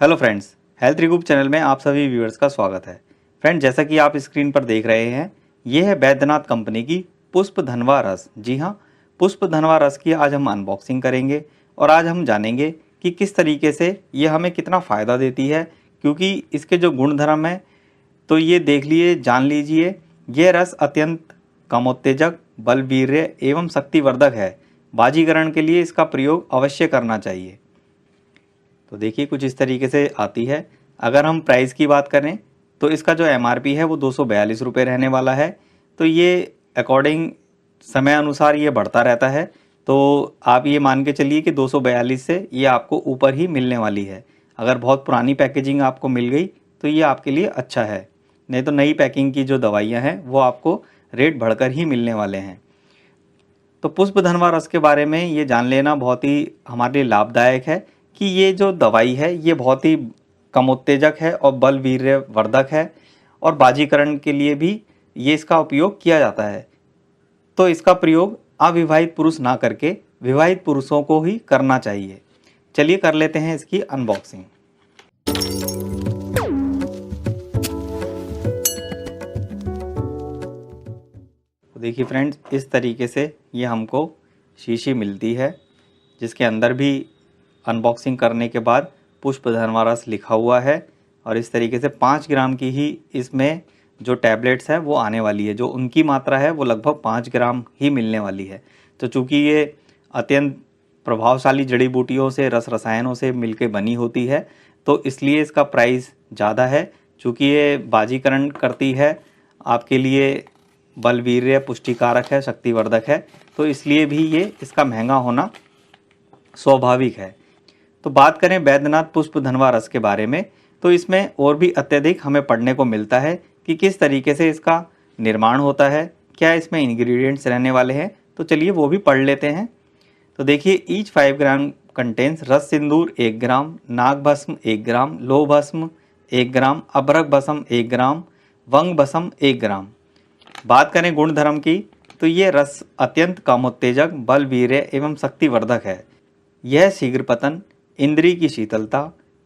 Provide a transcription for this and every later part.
Hello friends, health रिगुप channel में आप सभी व्यूअर्स का स्वागत है। फ्रेंड्स, जैसा कि आप स्क्रीन पर देख रहे हैं, ये है बैद्यनाथ कंपनी की पुष्प धनवा रस। जी हाँ, पुष्प धनवा रस की आज हम अनबॉक्सिंग करेंगे और आज हम जानेंगे कि किस तरीके से ये हमें कितना फ़ायदा देती है। क्योंकि इसके जो गुणधर्म हैं तो ये देख लिए, जान लीजिए। ये रस अत्यंत कामोत्तेजक, बलवीर्य एवं शक्तिवर्धक है। बाजीकरण के लिए इसका प्रयोग अवश्य करना चाहिए। तो देखिए, कुछ इस तरीके से आती है। अगर हम प्राइस की बात करें तो इसका जो एमआरपी है वो 242 रुपये रहने वाला है। तो ये अकॉर्डिंग समय अनुसार ये बढ़ता रहता है। तो आप ये मान के चलिए कि 242 से ये आपको ऊपर ही मिलने वाली है। अगर बहुत पुरानी पैकेजिंग आपको मिल गई तो ये आपके लिए अच्छा है, नहीं तो नई पैकिंग की जो दवाइयाँ हैं वो आपको रेट बढ़कर ही मिलने वाले हैं। तो पुष्प धनवा रस के बारे में ये जान लेना बहुत ही हमारे लिए लाभदायक है कि ये जो दवाई है ये बहुत ही कमोत्तेजक है और बलवीर्य वर्धक है और बाजीकरण के लिए भी ये इसका उपयोग किया जाता है। तो इसका प्रयोग अविवाहित पुरुष ना करके विवाहित पुरुषों को ही करना चाहिए। चलिए कर लेते हैं इसकी अनबॉक्सिंग। तो देखिए फ्रेंड्स, इस तरीके से ये हमको शीशी मिलती है जिसके अंदर भी अनबॉक्सिंग करने के बाद पुष्प धनवा रस लिखा हुआ है। और इस तरीके से 5 ग्राम की ही इसमें जो टैबलेट्स है वो आने वाली है। जो उनकी मात्रा है वो लगभग 5 ग्राम ही मिलने वाली है। तो चूँकि ये अत्यंत प्रभावशाली जड़ी बूटियों से, रस रसायनों से मिलके बनी होती है तो इसलिए इसका प्राइस ज़्यादा है। चूँकि ये बाजीकरण करती है, आपके लिए बलवीर्य पुष्टिकारक है, शक्तिवर्धक है, तो इसलिए भी ये इसका महंगा होना स्वाभाविक है। तो बात करें बैद्यनाथ पुष्प धनवा रस के बारे में तो इसमें और भी अत्यधिक हमें पढ़ने को मिलता है कि किस तरीके से इसका निर्माण होता है, क्या इसमें इंग्रेडिएंट्स रहने वाले हैं। तो चलिए वो भी पढ़ लेते हैं। तो देखिए, ईच 5 ग्राम कंटेन्स रस सिंदूर 1 ग्राम, नाग भस्म 1 ग्राम, लोह भस्म 1 ग्राम, अभ्रक भस्म 1 ग्राम, वंग भस्म 1 ग्राम। बात करें गुणधर्म की तो ये रस अत्यंत कामोत्तेजक, बलवीर्य एवं शक्तिवर्धक है। यह शीघ्र पतन, इंद्रिय की शीतलता,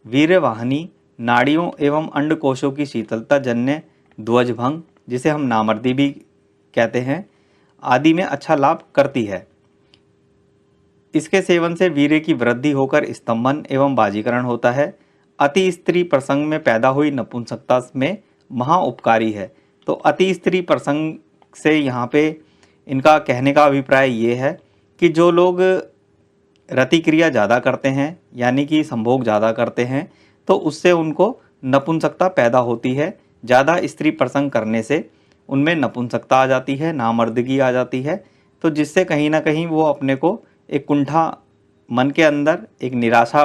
वीर्यवाहिनी, नाड़ियों एवं अंडकोशों की शीतलता जन्य ध्वजभंग, जिसे हम नामर्दी भी कहते हैं, आदि में अच्छा लाभ करती है। इसके सेवन से वीर्य की वृद्धि होकर स्तंभन एवं बाजीकरण होता है। अति स्त्री प्रसंग में पैदा हुई नपुंसकता में महा उपकारी है। तो अति स्त्री प्रसंग से यहाँ पे इनका कहने का अभिप्राय ये है कि जो लोग रतिक्रिया ज़्यादा करते हैं, यानी कि संभोग ज़्यादा करते हैं, तो उससे उनको नपुंसकता पैदा होती है। ज़्यादा स्त्री प्रसंग करने से उनमें नपुंसकता आ जाती है, नामर्दगी आ जाती है। तो जिससे कहीं ना कहीं वो अपने को एक कुंठा, मन के अंदर एक निराशा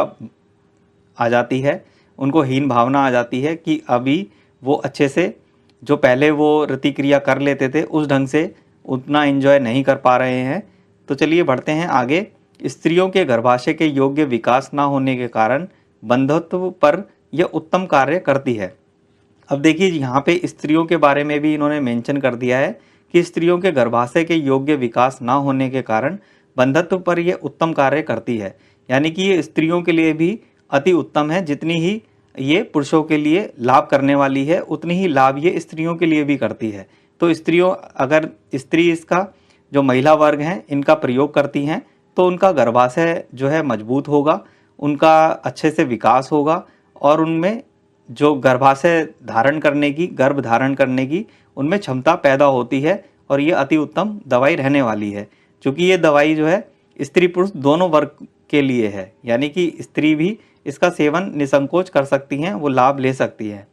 आ जाती है, उनको हीन भावना आ जाती है कि अभी वो अच्छे से जो पहले वो रतिक्रिया कर लेते थे उस ढंग से उतना एंजॉय नहीं कर पा रहे हैं। तो चलिए बढ़ते हैं आगे। स्त्रियों के गर्भाशय के योग्य विकास ना होने के कारण बंधुत्व पर यह उत्तम कार्य करती है। अब देखिए, यहाँ पे स्त्रियों के बारे में भी इन्होंने मेंशन कर दिया है कि स्त्रियों के गर्भाशय के योग्य विकास ना होने के कारण बंधत्व पर यह उत्तम कार्य करती है। यानी कि ये स्त्रियों के लिए भी अति उत्तम है। जितनी ही ये पुरुषों के लिए लाभ करने वाली है उतनी ही लाभ ये स्त्रियों के लिए भी करती है। तो स्त्रियों, अगर स्त्री इसका जो महिला वर्ग हैं इनका प्रयोग करती हैं तो उनका गर्भाशय जो है मजबूत होगा, उनका अच्छे से विकास होगा और उनमें जो गर्भाशय धारण करने की, गर्भ धारण करने की उनमें क्षमता पैदा होती है। और ये अति उत्तम दवाई रहने वाली है। क्योंकि ये दवाई जो है स्त्री पुरुष दोनों वर्ग के लिए है, यानी कि स्त्री भी इसका सेवन निसंकोच कर सकती हैं, वो लाभ ले सकती हैं।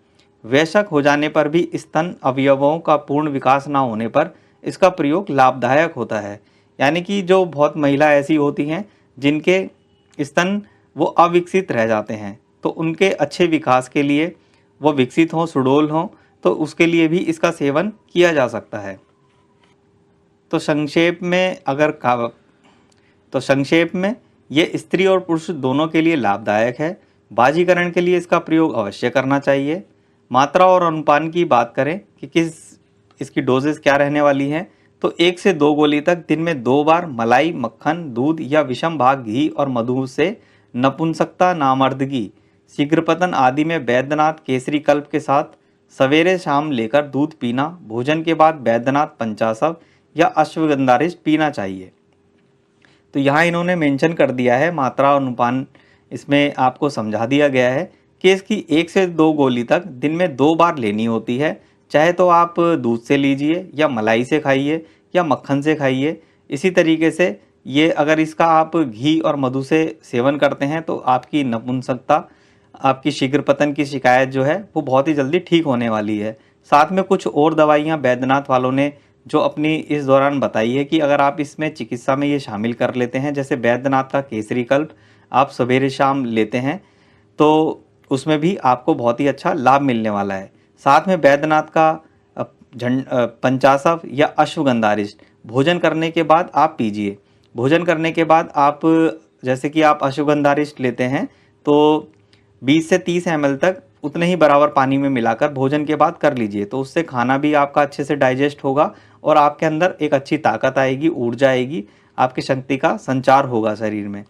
वयस्क हो जाने पर भी स्तन अवयवों का पूर्ण विकास ना होने पर इसका प्रयोग लाभदायक होता है। यानी कि जो बहुत महिला ऐसी होती हैं जिनके स्तन वो अविकसित रह जाते हैं, तो उनके अच्छे विकास के लिए, वो विकसित हों, सुडौल हों, तो उसके लिए भी इसका सेवन किया जा सकता है। तो संक्षेप में संक्षेप में ये स्त्री और पुरुष दोनों के लिए लाभदायक है। बाजीकरण के लिए इसका प्रयोग अवश्य करना चाहिए। मात्रा और अनुपान की बात करें कि किस इसकी डोजेस क्या रहने वाली हैं, तो 1 से 2 गोली तक दिन में 2 बार मलाई, मक्खन, दूध या विषम भाग घी और मधु से नपुंसकता, नामर्दगी शीघ्रपतन आदि में बैद्यनाथ केसरी कल्प के साथ सवेरे शाम लेकर दूध पीना, भोजन के बाद बैद्यनाथ पंचाशव या अश्वगंधारिष्ट पीना चाहिए। तो यहाँ इन्होंने मेंशन कर दिया है, मात्रा अनुपान इसमें आपको समझा दिया गया है कि इसकी 1 से 2 गोली तक दिन में 2 बार लेनी होती है। चाहे तो आप दूध से लीजिए या मलाई से खाइए या मक्खन से खाइए। इसी तरीके से ये अगर इसका आप घी और मधु से सेवन करते हैं तो आपकी नपुंसकता, आपकी शीघ्रपतन की शिकायत जो है वो बहुत ही जल्दी ठीक होने वाली है। साथ में कुछ और दवाइयाँ बैद्यनाथ वालों ने जो अपनी इस दौरान बताई है कि अगर आप इसमें चिकित्सा में ये शामिल कर लेते हैं, जैसे बैद्यनाथ का केसरी कल्प आप सवेरे शाम लेते हैं तो उसमें भी आपको बहुत ही अच्छा लाभ मिलने वाला है। साथ में बैद्यनाथ का पंचाशव या अश्वगंधारिष्ट भोजन करने के बाद आप पीजिए। भोजन करने के बाद आप जैसे कि आप अश्वगंधारिष्ट लेते हैं तो 20 से 30 ml तक उतने ही बराबर पानी में मिलाकर भोजन के बाद कर लीजिए। तो उससे खाना भी आपका अच्छे से डाइजेस्ट होगा और आपके अंदर एक अच्छी ताकत आएगी, ऊर्जा आएगी, आपकी शक्ति का संचार होगा शरीर में।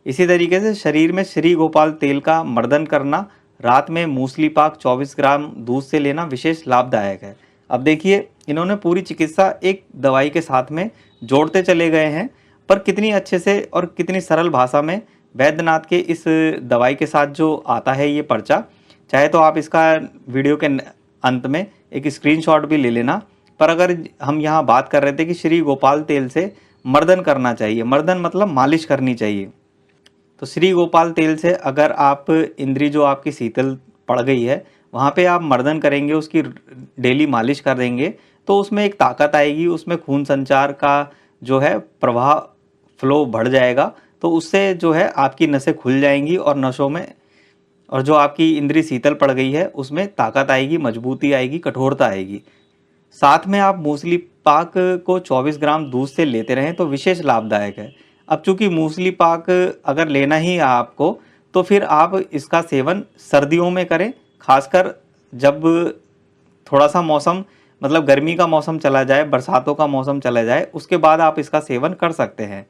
इसी तरीके से शरीर में श्री गोपाल तेल का मर्दन करना, रात में मूसली पाक 24 ग्राम दूध से लेना विशेष लाभदायक है। अब देखिए इन्होंने पूरी चिकित्सा एक दवाई के साथ में जोड़ते चले गए हैं, पर कितनी अच्छे से और कितनी सरल भाषा में बैद्यनाथ के इस दवाई के साथ जो आता है ये पर्चा। चाहे तो आप इसका वीडियो के अंत में एक स्क्रीनशॉट भी ले लेना। पर अगर हम यहाँ बात कर रहे थे कि श्री गोपाल तेल से मर्दन करना चाहिए, मर्दन मतलब मालिश करनी चाहिए, तो श्री गोपाल तेल से अगर आप इंद्री जो आपकी शीतल पड़ गई है वहाँ पे आप मर्दन करेंगे, उसकी डेली मालिश कर देंगे तो उसमें एक ताकत आएगी, उसमें खून संचार का जो है प्रवाह फ्लो बढ़ जाएगा। तो उससे जो है आपकी नसें खुल जाएंगी और नसों में और जो आपकी इंद्री शीतल पड़ गई है उसमें ताकत आएगी, मजबूती आएगी, कठोरता आएगी। साथ में आप मूसली पाक को 24 ग्राम दूध से लेते रहें तो विशेष लाभदायक है। अब चूंकि मूसली पाक अगर लेना ही है आपको तो फिर आप इसका सेवन सर्दियों में करें, खासकर जब थोड़ा सा मौसम मतलब गर्मी का मौसम चला जाए, बरसातों का मौसम चला जाए, उसके बाद आप इसका सेवन कर सकते हैं।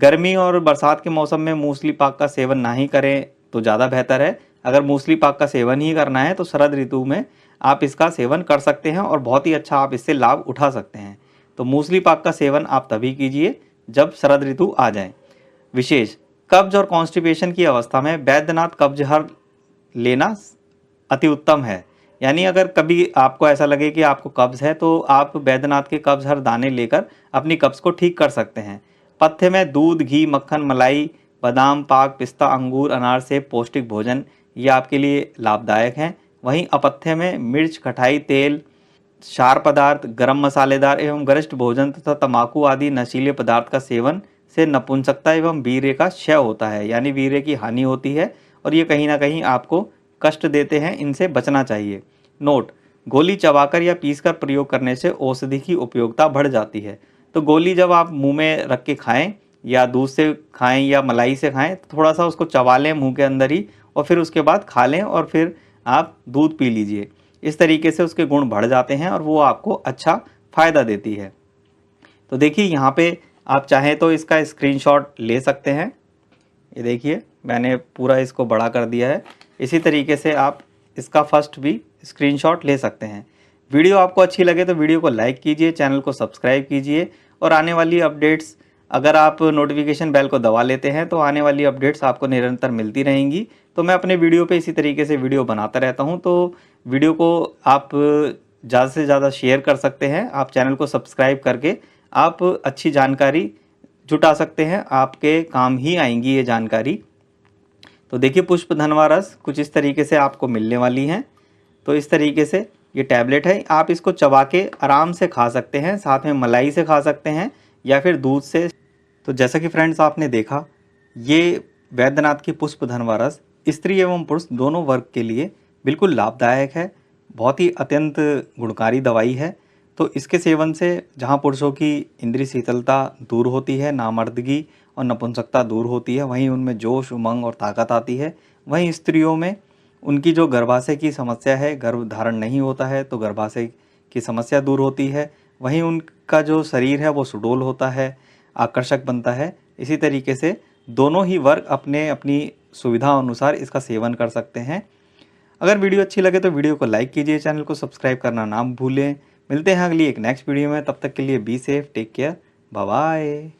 गर्मी और बरसात के मौसम में मूसली पाक का सेवन ना ही करें तो ज़्यादा बेहतर है। अगर मूसली पाक का सेवन ही करना है तो शरद ऋतु में आप इसका सेवन कर सकते हैं और बहुत ही अच्छा आप इससे लाभ उठा सकते हैं। तो मूसली पाक का सेवन आप तभी कीजिए जब शरद ऋतु आ जाए। विशेष कब्ज और कॉन्स्टिपेशन की अवस्था में बैद्यनाथ कब्जहर लेना अति उत्तम है। यानी अगर कभी आपको ऐसा लगे कि आपको कब्ज है तो आप बैद्यनाथ के कब्जहर दाने लेकर अपनी कब्ज को ठीक कर सकते हैं। पथ्य में दूध, घी, मक्खन, मलाई, बादाम पाक, पिस्ता, अंगूर, अनार से पौष्टिक भोजन ये आपके लिए लाभदायक हैं। वहीं अपथ्य में मिर्च, खटाई, तेल, क्षार पदार्थ, गरम मसालेदार एवं गरिष्ठ भोजन तथा तंबाकू आदि नशीले पदार्थ का सेवन से नपुंसकता एवं वीर्य का क्षय होता है, यानी वीर्य की हानि होती है और ये कहीं ना कहीं आपको कष्ट देते हैं, इनसे बचना चाहिए। नोट: गोली चबाकर या पीसकर प्रयोग करने से औषधि की उपयोगिता बढ़ जाती है। तो गोली जब आप मुंह में रख के खाएं या दूध से खाएं या मलाई से खाएं तो थोड़ा सा उसको चबा लें मुंह के अंदर ही और फिर उसके बाद खा लें और फिर आप दूध पी लीजिए। इस तरीके से उसके गुण बढ़ जाते हैं और वो आपको अच्छा फ़ायदा देती है। तो देखिए यहाँ पे आप चाहें तो इसका स्क्रीनशॉट ले सकते हैं। ये देखिए मैंने पूरा इसको बड़ा कर दिया है। इसी तरीके से आप इसका फर्स्ट भी स्क्रीनशॉट ले सकते हैं। वीडियो आपको अच्छी लगे तो वीडियो को लाइक कीजिए, चैनल को सब्सक्राइब कीजिए और आने वाली अपडेट्स अगर आप नोटिफिकेशन बेल को दबा लेते हैं तो आने वाली अपडेट्स आपको निरंतर मिलती रहेंगी। तो मैं अपने वीडियो पे इसी तरीके से वीडियो बनाता रहता हूँ, तो वीडियो को आप ज़्यादा से ज़्यादा शेयर कर सकते हैं। आप चैनल को सब्सक्राइब करके आप अच्छी जानकारी जुटा सकते हैं, आपके काम ही आएंगी ये जानकारी। तो देखिए पुष्प धनवा रस कुछ इस तरीके से आपको मिलने वाली हैं। तो इस तरीके से ये टैबलेट है, आप इसको चबा के आराम से खा सकते हैं, साथ में मलाई से खा सकते हैं या फिर दूध से। तो जैसा कि फ्रेंड्स आपने देखा, ये बैद्यनाथ की पुष्प धनवा रस स्त्री एवं पुरुष दोनों वर्ग के लिए बिल्कुल लाभदायक है, बहुत ही अत्यंत गुणकारी दवाई है। तो इसके सेवन से जहाँ पुरुषों की इंद्रिय शीतलता दूर होती है, नामर्दगी और नपुंसकता दूर होती है, वहीं उनमें जोश, उमंग और ताकत आती है। वहीं स्त्रियों में उनकी जो गर्भाशय की समस्या है, गर्भ धारण नहीं होता है तो गर्भाशय की समस्या दूर होती है। वहीं उनका जो शरीर है वो सुडौल होता है, आकर्षक बनता है। इसी तरीके से दोनों ही वर्ग अपने अपनी सुविधा अनुसार इसका सेवन कर सकते हैं। अगर वीडियो अच्छी लगे तो वीडियो को लाइक कीजिए, चैनल को सब्सक्राइब करना ना भूलें। मिलते हैं अगली एक नेक्स्ट वीडियो में, तब तक के लिए be safe, take care, bye bye.